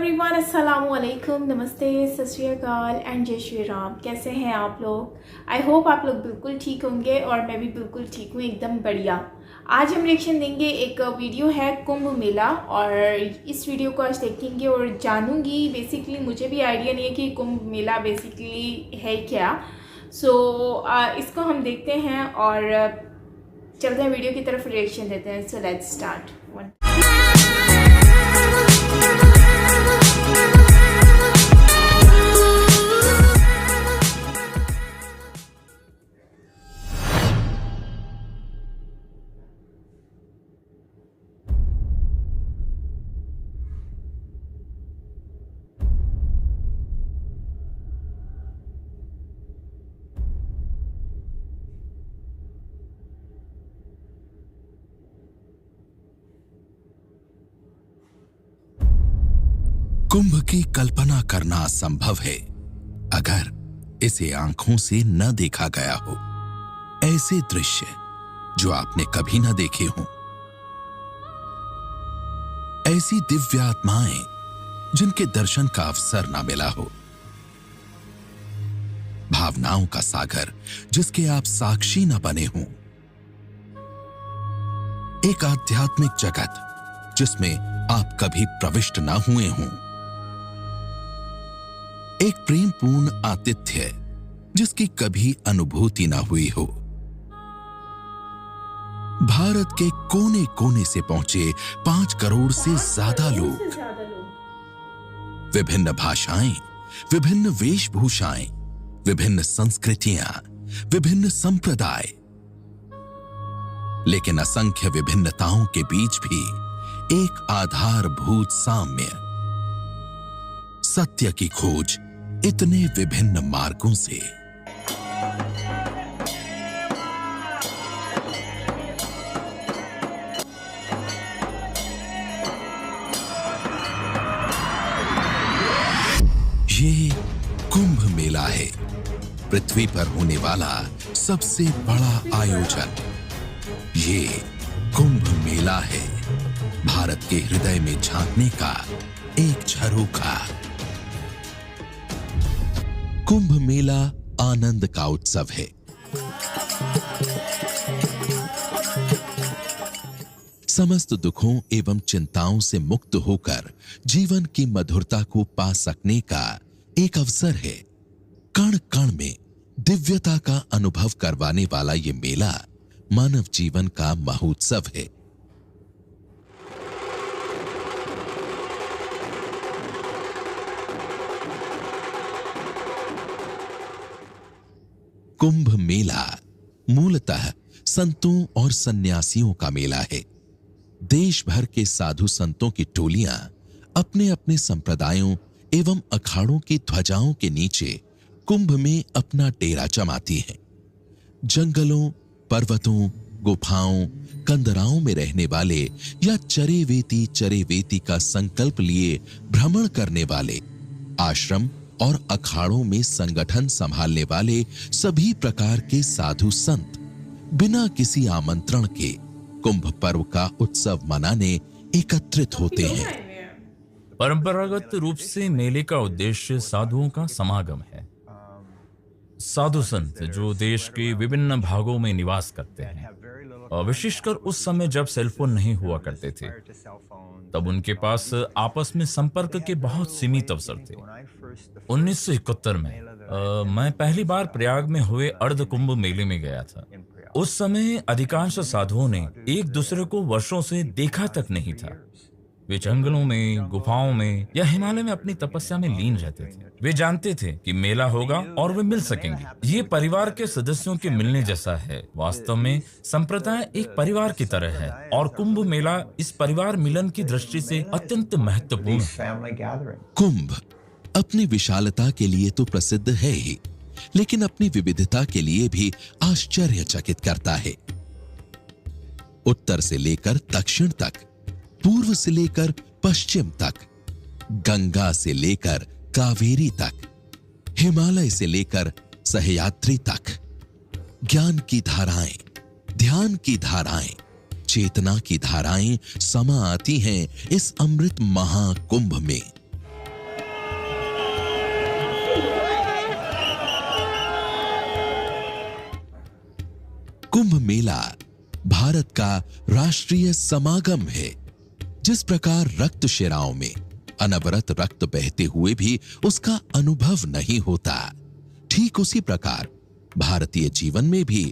Everyone, अस्सलाम वालेकुम, नमस्ते, सत श्री अकाल एंड जय श्री राम। कैसे हैं आप लोग? आई होप आप लोग बिल्कुल ठीक होंगे और मैं भी बिल्कुल ठीक हूँ, एकदम बढ़िया। आज हम रिएक्शन देंगे, एक वीडियो है कुंभ मेला, और इस वीडियो को आज देखेंगे और जानूंगी। बेसिकली मुझे भी आइडिया नहीं है कि कुंभ मेला बेसिकली है क्या। इसको हम देखते हैं और चलते हैं वीडियो की तरफ, रिएक्शन देते हैं। So let's start. कुंभ की कल्पना करना असंभव है अगर इसे आंखों से न देखा गया हो। ऐसे दृश्य जो आपने कभी न देखे हों, ऐसी दिव्य आत्माएं जिनके दर्शन का अवसर न मिला हो, भावनाओं का सागर जिसके आप साक्षी न बने हों, एक आध्यात्मिक जगत जिसमें आप कभी प्रविष्ट न हुए हों, एक प्रेमपूर्ण आतिथ्य जिसकी कभी अनुभूति ना हुई हो। भारत के कोने कोने से पहुंचे 5 करोड़ से ज्यादा लोग, विभिन्न भाषाएं, विभिन्न वेशभूषाएं, विभिन्न संस्कृतियां, विभिन्न संप्रदाय, लेकिन असंख्य विभिन्नताओं के बीच भी एक आधारभूत साम्य, सत्य की खोज इतने विभिन्न मार्गों से। ये कुंभ मेला है, पृथ्वी पर होने वाला सबसे बड़ा आयोजन। ये कुंभ मेला है, भारत के हृदय में झांकने का एक झरोखा। कुंभ मेला आनंद का उत्सव है। समस्त दुखों एवं चिंताओं से मुक्त होकर जीवन की मधुरता को पा सकने का एक अवसर है। कण कण में दिव्यता का अनुभव करवाने वाला ये मेला मानव जीवन का महोत्सव है। कुंभ मेला मूलतः संतों और सन्यासियों का मेला है। देश भर के साधु संतों की टोलियां अपने अपने संप्रदायों एवं अखाड़ों की ध्वजाओं के नीचे कुंभ में अपना डेरा जमाती हैं। जंगलों, पर्वतों, गुफाओं, कंदराओं में रहने वाले या चरेवेती का संकल्प लिए भ्रमण करने वाले, आश्रम और अखाड़ों में संगठन संभालने वाले सभी प्रकार के साधु संत बिना किसी आमंत्रण के कुंभ पर्व का उत्सव मनाने एकत्रित होते हैं। परंपरागत रूप से मेले का उद्देश्य साधुओं का समागम है। साधु संत जो देश के विभिन्न भागों में निवास करते हैं, और विशेषकर उस समय जब सेलफोन नहीं हुआ करते थे, तब उनके पास आपस में संपर्क के बहुत सीमित अवसर थे। 1971 में मैं पहली बार प्रयाग में हुए अर्ध कुंभ मेले में गया था। उस समय अधिकांश साधुओं ने एक दूसरे को वर्षों से देखा तक नहीं था। वे जंगलों में, गुफाओं में या हिमालय में अपनी तपस्या में लीन रहते थे। वे जानते थे कि मेला होगा और वे मिल सकेंगे। ये परिवार के सदस्यों के मिलने जैसा है। वास्तव में संप्रदाय एक परिवार की तरह है और कुंभ मेला इस परिवार मिलन की दृष्टि से अत्यंत महत्वपूर्ण है। कुंभ अपनी विशालता के लिए तो प्रसिद्ध है ही, लेकिन अपनी विविधता के लिए भी आश्चर्यचकित करता है। उत्तर से लेकर दक्षिण तक, पूर्व से लेकर पश्चिम तक, गंगा से लेकर कावेरी तक, हिमालय से लेकर सह्याद्री तक, ज्ञान की धाराएं, ध्यान की धाराएं, चेतना की धाराएं समा आती हैं इस अमृत महाकुंभ में। मेला भारत का राष्ट्रीय समागम है। जिस प्रकार रक्त शिराओं में अनवरत रक्त बहते हुए भी उसका अनुभव नहीं होता, ठीक उसी प्रकार भारतीय जीवन में भी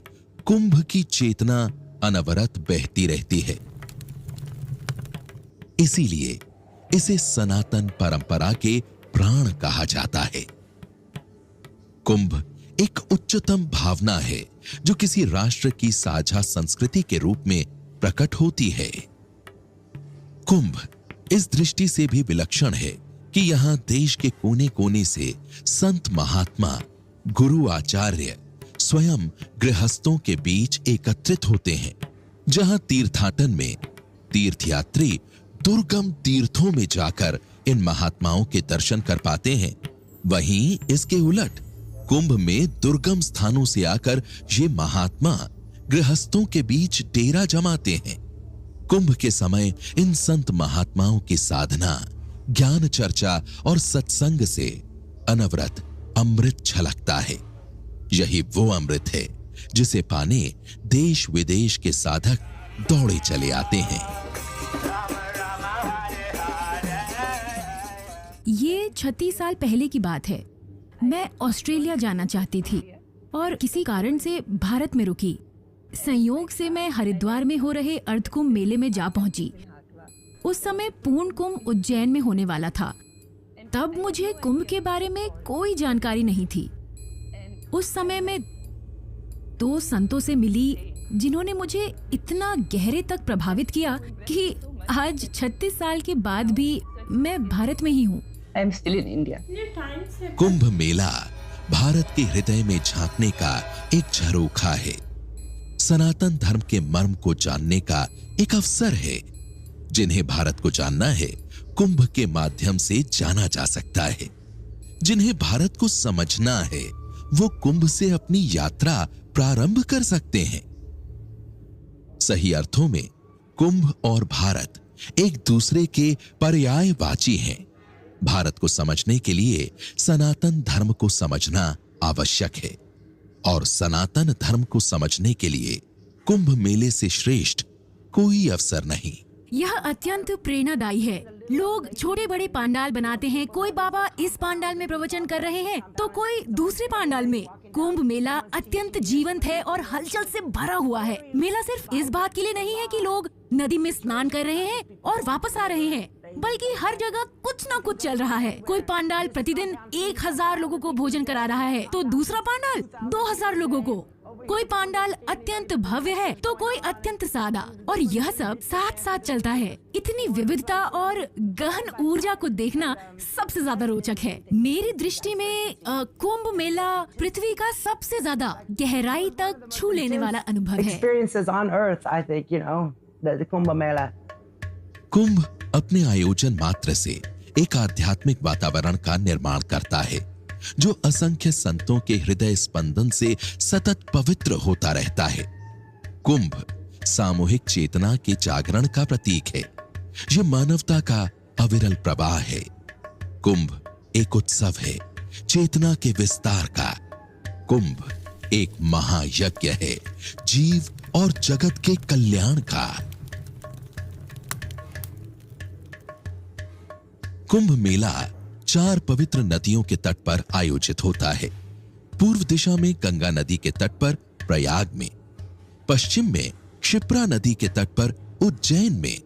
कुंभ की चेतना अनवरत बहती रहती है। इसीलिए इसे सनातन परंपरा के प्राण कहा जाता है। कुंभ एक उच्चतम भावना है जो किसी राष्ट्र की साझा संस्कृति के रूप में प्रकट होती है। कुंभ इस दृष्टि से भी विलक्षण है कि यहां देश के कोने कोने से संत महात्मा, गुरु आचार्य स्वयं गृहस्थों के बीच एकत्रित होते हैं। जहां तीर्थाटन में तीर्थयात्री दुर्गम तीर्थों में जाकर इन महात्माओं के दर्शन कर पाते हैं, वहीं इसके उलट कुंभ में दुर्गम स्थानों से आकर ये महात्मा गृहस्थों के बीच डेरा जमाते हैं। कुंभ के समय इन संत महात्माओं की साधना, ज्ञान चर्चा और सत्संग से अनवरत अमृत छलकता है। यही वो अमृत है जिसे पाने देश विदेश के साधक दौड़े चले आते हैं। ये 36 साल पहले की बात है। मैं ऑस्ट्रेलिया जाना चाहती थी और किसी कारण से भारत में रुकी। संयोग से मैं हरिद्वार में हो रहे अर्धकुंभ मेले में जा पहुंची। उस समय पूर्ण कुंभ उज्जैन में होने वाला था। तब मुझे कुंभ के बारे में कोई जानकारी नहीं थी। उस समय मैं 2 संतों से मिली जिन्होंने मुझे इतना गहरे तक प्रभावित किया कि आज 36 साल के बाद भी मैं भारत में ही हूँ। I'm still in India. Kumbh Mela Bharat के हृदय में झांकने का एक झरोखा है। सनातन धर्म के मर्म को जानने का एक अवसर है। जिन्हें भारत को जानना है, कुंभ के माध्यम से जाना जा सकता है। जिन्हें भारत को समझना है, वो कुंभ से अपनी यात्रा प्रारंभ कर सकते हैं। सही अर्थों में कुंभ और भारत एक दूसरे के पर्यायवाची हैं। भारत को समझने के लिए सनातन धर्म को समझना आवश्यक है और सनातन धर्म को समझने के लिए कुंभ मेले से श्रेष्ठ कोई अवसर नहीं। यह अत्यंत प्रेरणादायी है। लोग छोटे बड़े पांडाल बनाते हैं। कोई बाबा इस पांडाल में प्रवचन कर रहे हैं तो कोई दूसरे पांडाल में। कुंभ मेला अत्यंत जीवंत है और हलचल से भरा हुआ है। मेला सिर्फ इस बात के लिए नहीं है कि लोग नदी में स्नान कर रहे हैं और वापस आ रहे हैं, बल्कि हर जगह कुछ न कुछ चल रहा है। कोई पांडाल प्रतिदिन 1000 लोगों को भोजन करा रहा है तो दूसरा पांडाल 2000 लोगों को। कोई पांडाल अत्यंत भव्य है तो कोई अत्यंत सादा, और यह सब साथ साथ चलता है। इतनी विविधता और गहन ऊर्जा को देखना सबसे ज्यादा रोचक है। मेरी दृष्टि में कुंभ मेला पृथ्वी का सबसे ज्यादा गहराई तक छू लेने वाला अनुभव है। Experiences on Earth, I think, the Kumbh Mela. कुंभ अपने आयोजन मात्र से एक आध्यात्मिक वातावरण का निर्माण करता है जो असंख्य संतों के हृदय स्पंदन से सतत पवित्र होता रहता है। कुंभ सामूहिक चेतना के जागरण का प्रतीक है। यह मानवता का अविरल प्रवाह है। कुंभ एक उत्सव है चेतना के विस्तार का। कुंभ एक महायज्ञ है जीव और जगत के कल्याण का। कुंभ मेला 4 पवित्र नदियों के तट पर आयोजित होता है। पूर्व दिशा में गंगा नदी के तट पर प्रयाग में, पश्चिम में क्षिप्रा नदी के तट पर उज्जैन में,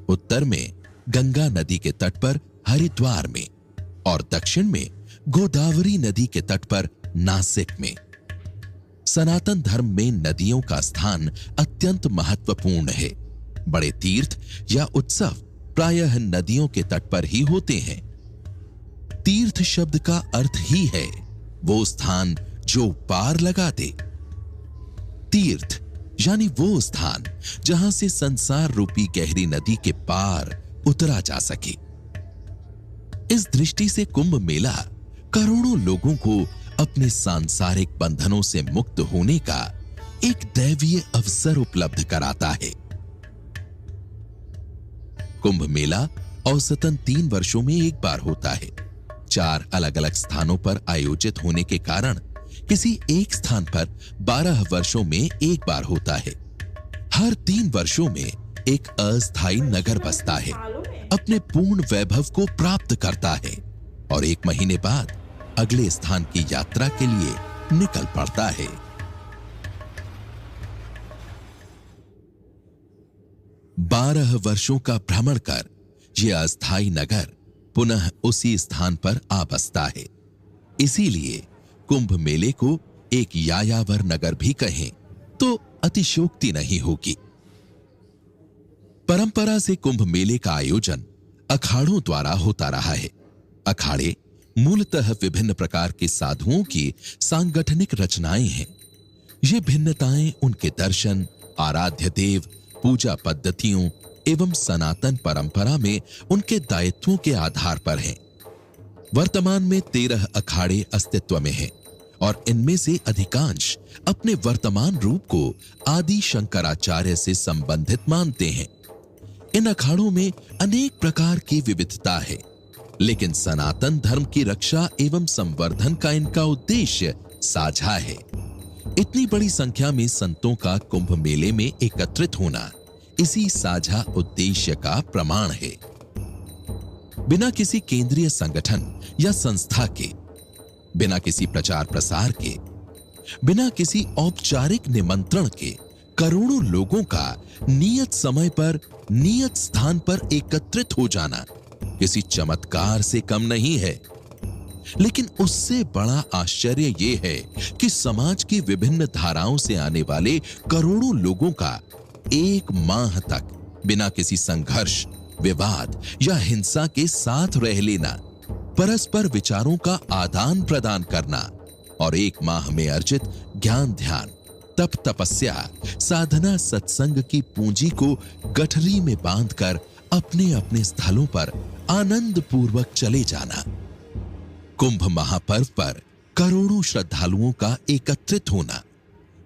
उत्तर में गंगा नदी के तट पर हरिद्वार में और दक्षिण में गोदावरी नदी के तट पर नासिक में। सनातन धर्म में नदियों का स्थान अत्यंत महत्वपूर्ण है। बड़े तीर्थ या उत्सव प्रायः नदियों के तट पर ही होते हैं। तीर्थ शब्द का अर्थ ही है वो स्थान जो पार लगा दे। तीर्थ यानी वो स्थान जहां से संसार रूपी गहरी नदी के पार उतरा जा सके। इस दृष्टि से कुंभ मेला करोड़ों लोगों को अपने सांसारिक बंधनों से मुक्त होने का एक दैवीय अवसर उपलब्ध कराता है। कुंभ मेला औसतन 3 वर्षों में एक बार होता है। 4 अलग अलग स्थानों पर आयोजित होने के कारण किसी एक स्थान पर 12 वर्षों में एक बार होता है। हर 3 वर्षों में एक अस्थायी नगर बसता है, अपने पूर्ण वैभव को प्राप्त करता है और 1 महीने बाद अगले स्थान की यात्रा के लिए निकल पड़ता है। बारह वर्षों का भ्रमण कर यह अस्थायी नगर पुनः उसी स्थान पर आ बसता है। इसीलिए कुंभ मेले को एक यायावर नगर भी कहें तो अतिशयोक्ति नहीं होगी। परंपरा से कुंभ मेले का आयोजन अखाड़ों द्वारा होता रहा है। अखाड़े मूलतः विभिन्न प्रकार के साधुओं की सांगठनिक रचनाएं हैं। ये भिन्नताएं उनके दर्शन, आराध्य देव, पूजा पद्धतियों एवं सनातन परंपरा में उनके दायित्वों के आधार पर हैं। वर्तमान में 13 अखाड़े अस्तित्व में हैं और इनमें से अधिकांश अपने वर्तमान रूप को आदि शंकराचार्य से संबंधित मानते हैं। इन अखाड़ों में अनेक प्रकार की विविधता है, लेकिन सनातन धर्म की रक्षा एवं संवर्धन का इनका उद्देश्य साझा है। इतनी बड़ी संख्या में संतों का कुंभ मेले में एकत्रित होना इसी साझा उद्देश्य का प्रमाण है। बिना किसी केंद्रीय संगठन या संस्था के, बिना किसी प्रचार प्रसार के, बिना किसी औपचारिक निमंत्रण के करोड़ों लोगों का नियत समय पर नियत स्थान पर एकत्रित हो जाना किसी चमत्कार से कम नहीं है। लेकिन उससे बड़ा आश्चर्य यह है कि समाज की विभिन्न धाराओं से आने वाले करोड़ों लोगों का 1 माह तक बिना किसी संघर्ष, विवाद या हिंसा के साथ रह लेना, परस्पर विचारों का आदान प्रदान करना और 1 माह में अर्जित ज्ञान, ध्यान, तप, तपस्या, साधना, सत्संग की पूंजी को गठरी में बांधकर अपने अपने स्थलों पर आनंद पूर्वक चले जाना। कुंभ महापर्व पर करोड़ों श्रद्धालुओं का एकत्रित होना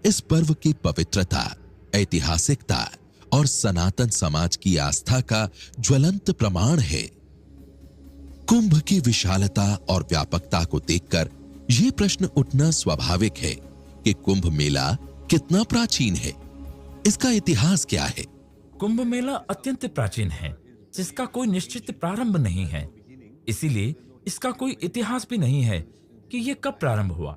इस पर्व की पवित्रता, ऐतिहासिकता और सनातन समाज की आस्था का ज्वलंत प्रमाण है। कुंभ की विशालता और व्यापकता को देखकर यह प्रश्न उठना स्वाभाविक है कि कुंभ मेला कितना प्राचीन है, इसका इतिहास क्या है। कुंभ मेला अत्यंत प्राचीन है, जिसका कोई निश्चित प्रारंभ नहीं है। इसीलिए इसका कोई इतिहास भी नहीं है कि यह कब प्रारंभ हुआ।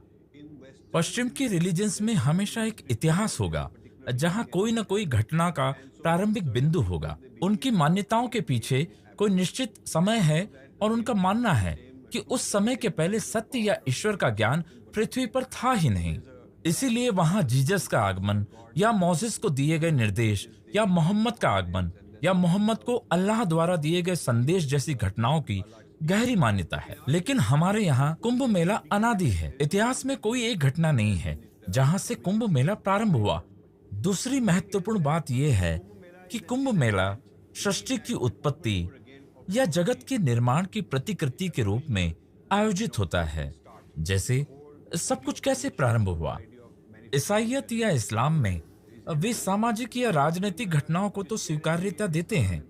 पश्चिम के रिलीजन्स में हमेशा एक इतिहास होगा, जहां कोई न कोई घटना का प्रारंभिक बिंदु होगा। उनकी मान्यताओं के पीछे कोई निश्चित समय है और उनका मानना है कि उस समय के पहले सत्य या ईश्वर का ज्ञान पृथ्वी पर था ही नहीं। इसीलिए वहां जीसस का आगमन या मोसेस को दिए गए निर्देश या मोहम्मद का आगमन या मोहम्मद को अल्लाह द्वारा दिए गए संदेश जैसी घटनाओं की गहरी मान्यता है। लेकिन हमारे यहाँ कुंभ मेला अनादि है। इतिहास में कोई एक घटना नहीं है जहाँ से कुंभ मेला प्रारंभ हुआ। दूसरी महत्वपूर्ण बात यह है कि कुंभ मेला सृष्टि की उत्पत्ति या जगत के निर्माण की प्रतिकृति के रूप में आयोजित होता है। जैसे सब कुछ कैसे प्रारंभ हुआ। ईसाईयत या इस्लाम में वे सामाजिक या राजनीतिक घटनाओं को तो स्वीकार्यता देते हैं,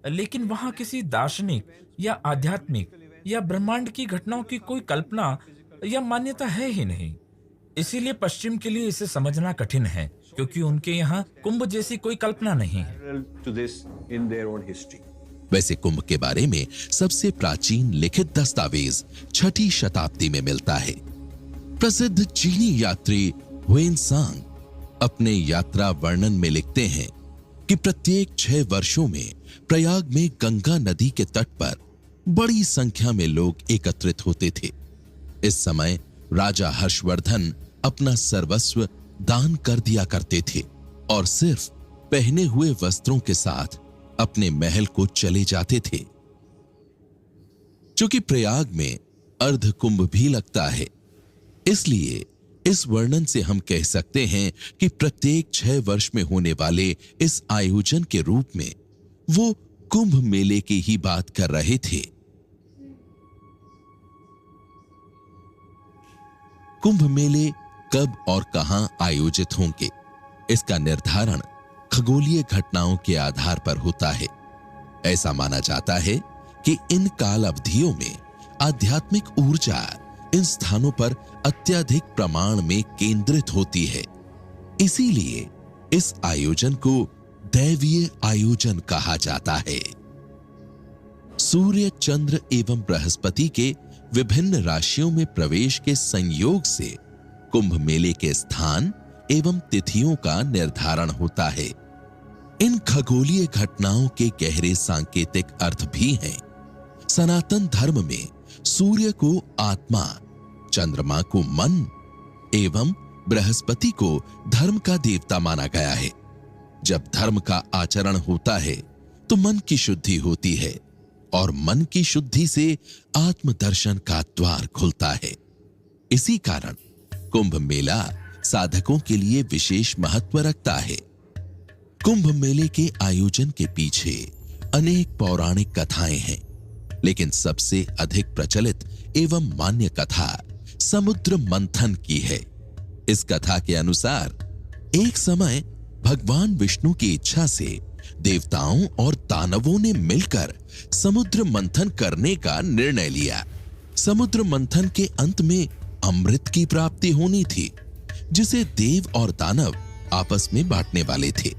लेकिन वहां किसी दार्शनिक या आध्यात्मिक या ब्रह्मांड की घटनाओं की कोई कल्पना या मान्यता है ही नहीं। इसीलिए पश्चिम के लिए इसे समझना कठिन है, क्योंकि उनके यहाँ कुंभ जैसी कोई कल्पना नहीं है। वैसे कुंभ के बारे में सबसे प्राचीन लिखित दस्तावेज 6ठी शताब्दी में मिलता है। प्रसिद्ध चीनी यात्री हुएनसांग अपने यात्रा वर्णन में लिखते हैं कि प्रत्येक 6 वर्षों में प्रयाग में गंगा नदी के तट पर बड़ी संख्या में लोग एकत्रित होते थे। इस समय राजा हर्षवर्धन अपना सर्वस्व दान कर दिया करते थे और सिर्फ पहने हुए वस्त्रों के साथ अपने महल को चले जाते थे। चूंकि प्रयाग में अर्ध कुंभ भी लगता है, इसलिए इस वर्णन से हम कह सकते हैं कि प्रत्येक 6 वर्ष में होने वाले इस आयोजन के रूप में वो कुंभ मेले की ही बात कर रहे थे। कुंभ मेले कब और कहां आयोजित होंगे, इसका निर्धारण खगोलीय घटनाओं के आधार पर होता है। ऐसा माना जाता है कि इन काल अवधियों में आध्यात्मिक ऊर्जा इन स्थानों पर अत्यधिक प्रमाण में केंद्रित होती है। इसीलिए इस आयोजन को दैवीय आयोजन कहा जाता है। सूर्य, चंद्र एवं बृहस्पति के विभिन्न राशियों में प्रवेश के संयोग से कुंभ मेले के स्थान एवं तिथियों का निर्धारण होता है। इन खगोलीय घटनाओं के गहरे सांकेतिक अर्थ भी हैं। सनातन धर्म में सूर्य को आत्मा, चंद्रमा को मन एवं बृहस्पति को धर्म का देवता माना गया है। जब धर्म का आचरण होता है तो मन की शुद्धि होती है और मन की शुद्धि से आत्मदर्शन का द्वार खुलता है। इसी कारण कुंभ मेला साधकों के लिए विशेष महत्व रखता है। कुंभ मेले के आयोजन के पीछे अनेक पौराणिक कथाएं हैं, लेकिन सबसे अधिक प्रचलित एवं मान्य कथा समुद्र मंथन की है। इस कथा के अनुसार एक समय भगवान विष्णु की इच्छा से देवताओं और दानवों ने मिलकर समुद्र मंथन करने का निर्णय लिया। समुद्र मंथन के अंत में अमृत की प्राप्ति होनी थी, जिसे देव और दानव आपस में बांटने वाले थे।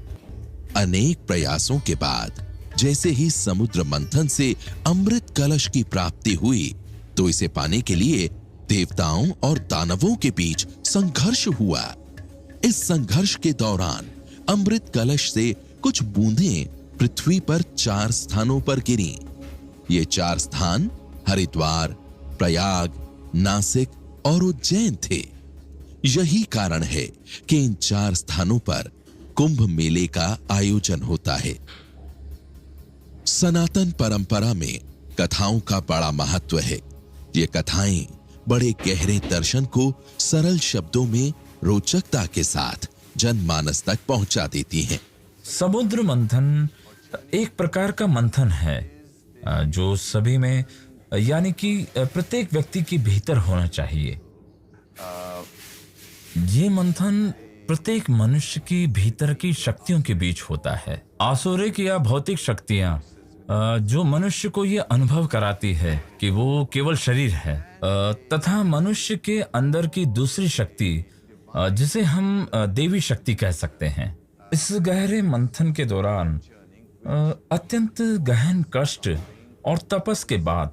अनेक प्रयासों के बाद जैसे ही समुद्र मंथन से अमृत कलश की प्राप्ति हुई, तो इसे पाने के लिए देवताओं और दानवों के बीच संघर्ष हुआ। इस संघर्ष के दौरान अमृत कलश से कुछ बूंदें पृथ्वी पर 4 स्थानों पर गिरी। ये 4 स्थान हरिद्वार, प्रयाग, नासिक और उज्जैन थे। यही कारण है कि इन 4 स्थानों पर कुंभ मेले का आयोजन होता है। सनातन परंपरा में कथाओं का बड़ा महत्व है। ये कथाएं बड़े गहरे दर्शन को सरल शब्दों में रोचकता के साथ जनमानस तक पहुंचा देती हैं। समुद्र मंथन एक प्रकार का मंथन है जो सभी में, यानी कि प्रत्येक व्यक्ति के भीतर होना चाहिए। ये मंथन प्रत्येक मनुष्य की भीतर की शक्तियों के बीच होता है। आसुरिक या भौतिक शक्तियां जो मनुष्य को ये अनुभव कराती है कि वो केवल शरीर है, तथा मनुष्य के अंदर की दूसरी शक्ति जिसे हम देवी शक्ति कह सकते हैं। इस गहरे मंथन के दौरान अत्यंत गहन कष्ट और तपस के बाद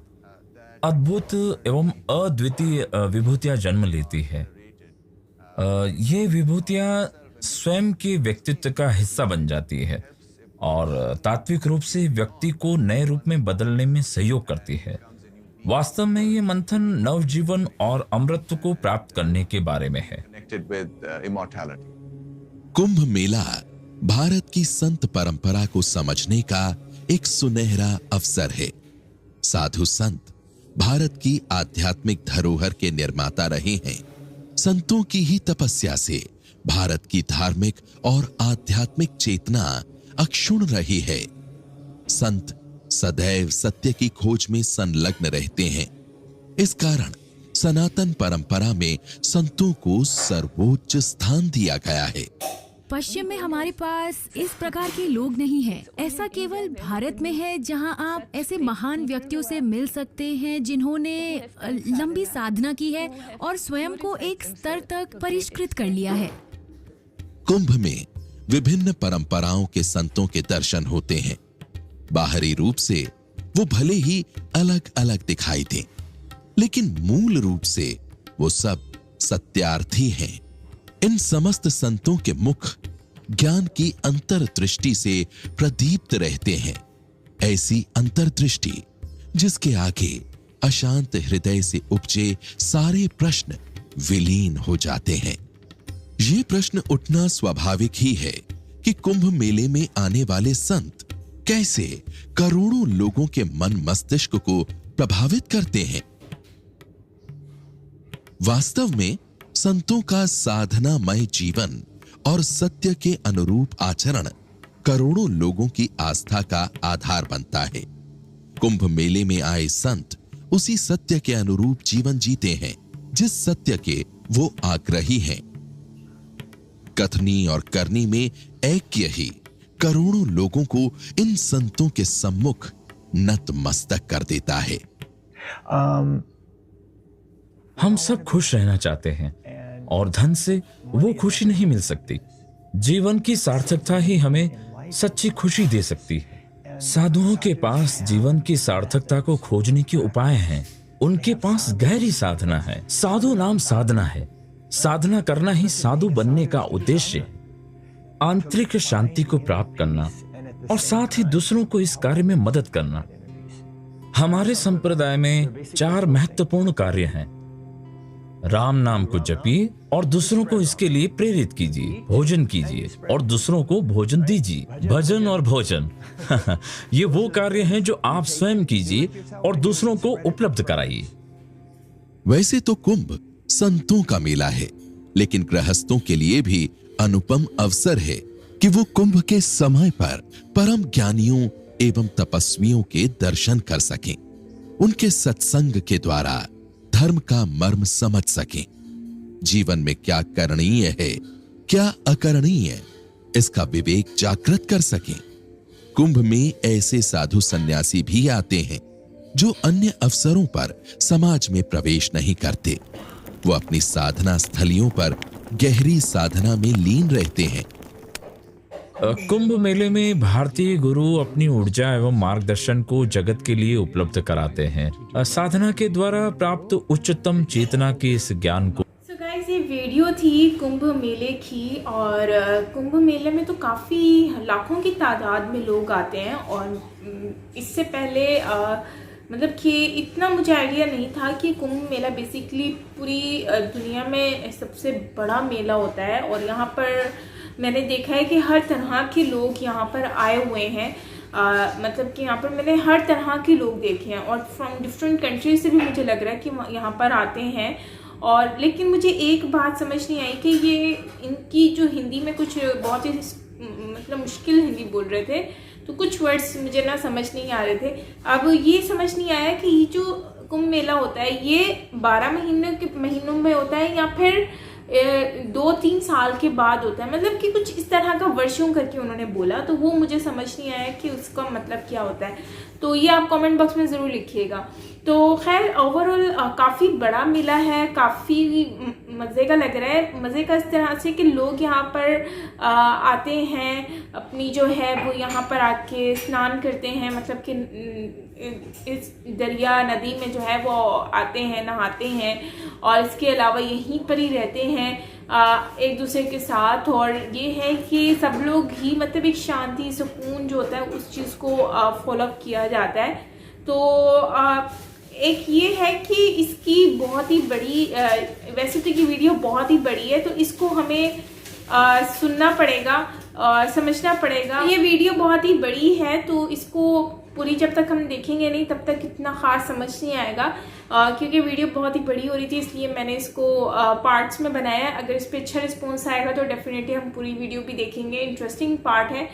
अद्भुत एवं अद्वितीय विभूतियां जन्म लेती है। ये विभूतियां स्वयं के व्यक्तित्व का हिस्सा बन जाती है और तात्विक रूप से व्यक्ति को नए रूप में बदलने में सहयोग करती है। वास्तव में ये मंथन नवजीवन और अमृत को प्राप्त करने के बारे में है। कुंभ मेला भारत की संत परंपरा को समझने का एक सुनहरा अवसर है। साधु संत भारत की आध्यात्मिक धरोहर के निर्माता रहे हैं। संतों की ही तपस्या से भारत की धार्मिक और आध्यात्मिक चेतना अक्षुण्ण रही है। संत सदैव सत्य की खोज में संलग्न रहते हैं। इस कारण सनातन परंपरा में संतों को सर्वोच्च स्थान दिया गया है। पश्चिम में हमारे पास इस प्रकार के लोग नहीं हैं। ऐसा केवल भारत में है जहां आप ऐसे महान व्यक्तियों से मिल सकते हैं जिन्होंने लंबी साधना की है और स्वयं को एक स्तर तक परिष्कृत कर लिया है। कुंभ में विभिन्न परंपराओं के संतों के दर्शन होते हैं। बाहरी रूप से वो भले ही अलग अलग दिखाई दें, लेकिन मूल रूप से वो सब सत्यार्थी हैं। इन समस्त संतों के मुख ज्ञान की अंतर्दृष्टि से प्रदीप्त रहते हैं। ऐसी अंतर्दृष्टि जिसके आगे अशांत हृदय से उपजे सारे प्रश्न विलीन हो जाते हैं। ये प्रश्न उठना स्वाभाविक ही है कि कुंभ मेले में आने वाले संत कैसे करोड़ों लोगों के मन मस्तिष्क को प्रभावित करते हैं। वास्तव में संतों का साधनामय जीवन और सत्य के अनुरूप आचरण करोड़ों लोगों की आस्था का आधार बनता है। कुंभ मेले में आए संत उसी सत्य के अनुरूप जीवन जीते हैं जिस सत्य के वो आग्रही हैं। कथनी और करनी में ऐक्य ही करोड़ों लोगों को इन संतों के सम्मुख नतमस्तक कर देता है। हम सब खुश रहना चाहते हैं और धन से वो खुशी नहीं मिल सकती। जीवन की सार्थकता ही हमें सच्ची खुशी दे सकती है। साधुओं के पास जीवन की सार्थकता को खोजने के उपाय हैं। उनके पास गहरी साधना है। साधु नाम साधना है। साधना करना ही साधु बनने का उद्देश्य है। आंतरिक शांति को प्राप्त करना और साथ ही दूसरों को इस कार्य में मदद करना। हमारे संप्रदाय में 4 महत्वपूर्ण कार्य हैं। राम नाम को जपिए और दूसरों को इसके लिए प्रेरित कीजिए। भोजन कीजिए और दूसरों को भोजन दीजिए। भजन और भोजन ये वो कार्य हैं जो आप स्वयं कीजिए और दूसरों को उपलब्ध कराइए। वैसे तो कुंभ संतों का मेला है, लेकिन गृहस्थों के लिए भी अनुपम अवसर है कि वो कुंभ के समय पर परम ज्ञानियों एवं तपस्वियों के दर्शन कर सकें, उनके सत्संग के द्वारा धर्म का मर्म समझ सकें। जीवन में क्या करणीय है, क्या अकरणीय, इसका विवेक जागृत कर सकें। कुंभ में ऐसे साधु सन्यासी भी आते हैं जो अन्य अवसरों पर समाज में प्रवेश नहीं करते। वो अपनी साधना स्थलियों पर गहरी साधना में लीन रहते हैं। कुंभ मेले में भारतीय गुरु अपनी ऊर्जा एवं मार्गदर्शन को जगत के लिए उपलब्ध कराते हैं। साधना के द्वारा प्राप्त उच्चतम चेतना के इस ज्ञान को। सो गाइस, ये वीडियो थी कुंभ मेले की। और कुंभ मेले में तो काफ़ी लाखों की तादाद में लोग आते हैं। और इससे पहले मतलब कि इतना मुझे आइडिया नहीं था कि कुंभ मेला बेसिकली पूरी दुनिया में सबसे बड़ा मेला होता है। और यहाँ पर मैंने देखा है कि हर तरह के लोग यहाँ पर आए हुए हैं। मतलब कि यहाँ पर मैंने हर तरह के लोग देखे हैं और फ्रॉम डिफरेंट कंट्री से भी मुझे लग रहा है कि यहाँ पर आते हैं। और लेकिन मुझे एक बात समझ नहीं आई कि ये इनकी जो हिंदी में कुछ बहुत ही मतलब मुश्किल हिंदी बोल रहे थे, तो कुछ वर्ड्स मुझे ना समझ नहीं आ रहे थे। अब ये समझ नहीं आया कि ये जो कुंभ मेला होता है ये 12 महीनों में होता है या फिर 2-3 साल के बाद होता है। मतलब कि कुछ इस तरह का वर्षों करके उन्होंने बोला, तो वो मुझे समझ नहीं आया कि उसका मतलब क्या होता है। तो ये आप कमेंट बॉक्स में ज़रूर लिखिएगा। तो खैर ओवरऑल काफ़ी बड़ा मेला है, काफ़ी मज़े का लग रहा है। मज़े का इस तरह से कि लोग यहाँ पर आते हैं, अपनी जो है वो यहाँ पर आके स्नान करते हैं। मतलब कि इस दरिया नदी में जो है वो आते हैं, नहाते हैं और इसके अलावा यहीं पर ही रहते हैं एक दूसरे के साथ। और ये है कि सब लोग ही मतलब एक शांति सुकून जो होता है उस चीज़ को फॉलो किया जाता है। तो एक ये है कि इसकी बहुत ही बड़ी वैसे तो ये वीडियो बहुत ही बड़ी है, तो इसको हमें सुनना पड़ेगा और समझना पड़ेगा। ये वीडियो बहुत ही बड़ी है तो इसको पूरी जब तक हम देखेंगे नहीं तब तक इतना ख़ास समझ नहीं आएगा। क्योंकि वीडियो बहुत ही बड़ी हो रही थी इसलिए मैंने इसको पार्ट्स में बनाया है। अगर इस पर अच्छा रिस्पॉन्स आएगा तो डेफिनेटली हम पूरी वीडियो भी देखेंगे। इंटरेस्टिंग पार्ट है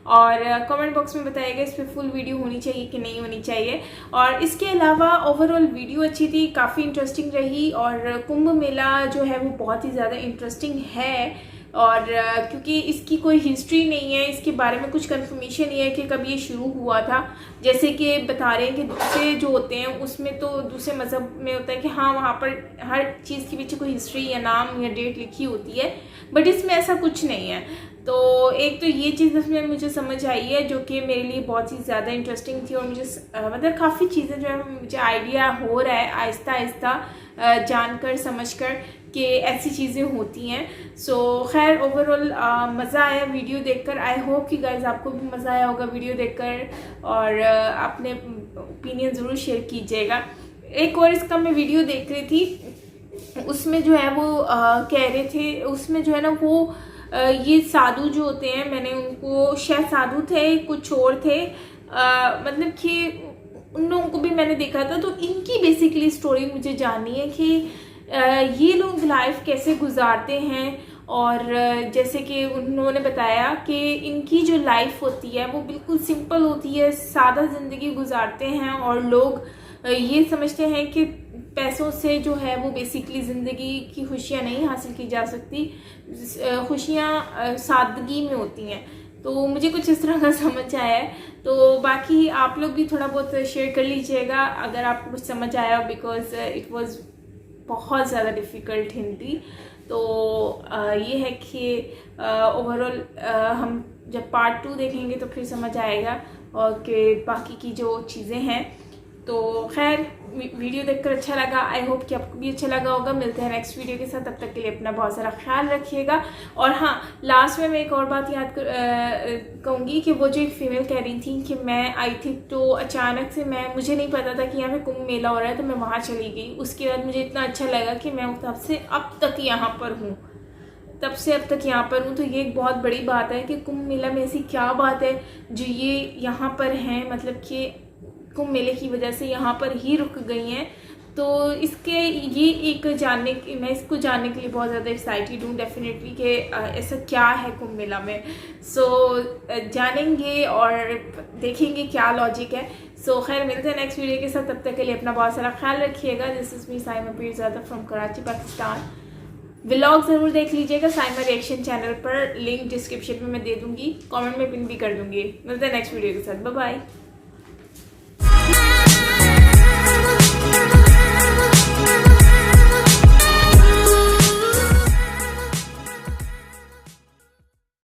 और कमेंट बॉक्स में बताइएगा इस पर फुल वीडियो होनी चाहिए कि नहीं होनी चाहिए। और इसके अलावा ओवरऑल वीडियो अच्छी थी, काफ़ी इंटरेस्टिंग रही। और कुंभ मेला जो है वो बहुत ही ज़्यादा इंटरेस्टिंग है। और क्योंकि इसकी कोई हिस्ट्री नहीं है, इसके बारे में कुछ कंफर्मेशन नहीं है कि कब ये शुरू हुआ था। जैसे कि बता रहे हैं कि दूसरे जो होते हैं उसमें तो दूसरे मज़हब में होता है कि हाँ वहाँ पर हर चीज़ के पीछे कोई हिस्ट्री या नाम या डेट लिखी होती है, बट इसमें ऐसा कुछ नहीं है। तो एक तो ये चीज़ इसमें मुझे समझ आई है जो कि मेरे लिए बहुत ही ज़्यादा इंटरेस्टिंग थी। और मुझे मतलब काफ़ी चीज़ें जो है मुझे आइडिया हो रहा है आहिस्ता आहिस्ता जानकर समझकर कि ऐसी चीज़ें होती हैं। सो खैर ओवरऑल मज़ा आया वीडियो देखकर। आई होप कि गाइस आपको भी मज़ा आया होगा वीडियो देखकर और अपने ओपिनियन ज़रूर शेयर कीजिएगा। एक और इसका मैं वीडियो देख रही थी, उसमें जो है वो कह रहे थे, उसमें जो है ना वो ये साधु जो होते हैं, मैंने उनको शायद साधु थे कुछ और थे, मतलब कि उन लोगों को भी मैंने देखा था। तो इनकी बेसिकली स्टोरी मुझे जाननी है कि ये लोग लाइफ कैसे गुजारते हैं। और जैसे कि उन्होंने बताया कि इनकी जो लाइफ होती है वो बिल्कुल सिंपल होती है, सादा ज़िंदगी गुजारते हैं। और लोग ये समझते हैं कि पैसों से जो है वो बेसिकली ज़िंदगी की खुशियाँ नहीं हासिल की जा सकती, खुशियाँ सादगी में होती हैं। तो मुझे कुछ इस तरह का समझ आया है। तो बाकी आप लोग भी थोड़ा बहुत शेयर कर लीजिएगा अगर आपको कुछ समझ आया, बिकॉज इट वाज बहुत ज़्यादा डिफ़िकल्ट हिंदी। तो ये है कि ओवरऑल हम जब पार्ट 2 देखेंगे तो फिर समझ आएगा और कि बाकी की जो चीज़ें हैं। तो खैर वीडियो देखकर अच्छा लगा, आई होप कि आपको भी अच्छा लगा होगा। मिलते हैं नेक्स्ट वीडियो के साथ, तब तक के लिए अपना बहुत सारा ख्याल रखिएगा। और हाँ, लास्ट में मैं एक और बात याद कहूँगी कि वो जो एक फीमेल कह रही थी कि मैं आई थी तो अचानक से मुझे नहीं पता था कि यहाँ पे कुंभ मेला हो रहा है, तो मैं वहाँ चली गई। उसके बाद मुझे इतना अच्छा लगा कि मैं तब से अब तक यहाँ पर हूँ, तो ये एक बहुत बड़ी बात है कि कुंभ मेला में ऐसी क्या बात है जो ये यहाँ पर हैं, मतलब कि कुंभ मेले की वजह से यहाँ पर ही रुक गई हैं। तो मैं इसको जानने के लिए बहुत ज़्यादा एक्साइटेड हूँ डेफिनेटली कि ऐसा क्या है कुंभ मेला में। जानेंगे और देखेंगे क्या लॉजिक है। खैर मिलते हैं नेक्स्ट वीडियो के साथ, तब तक के लिए अपना बहुत सारा ख्याल रखिएगा। This is me Saima Pirzada from Karachi, Pakistan. Vlog ज़रूर देख लीजिएगा साइमा रिएक्शन चैनल पर, लिंक डिस्क्रिप्शन में मैं दे दूँगी, कमेंट में पिन भी कर दूँगी। मिलते हैं नेक्स्ट वीडियो के साथ, बाय बाय।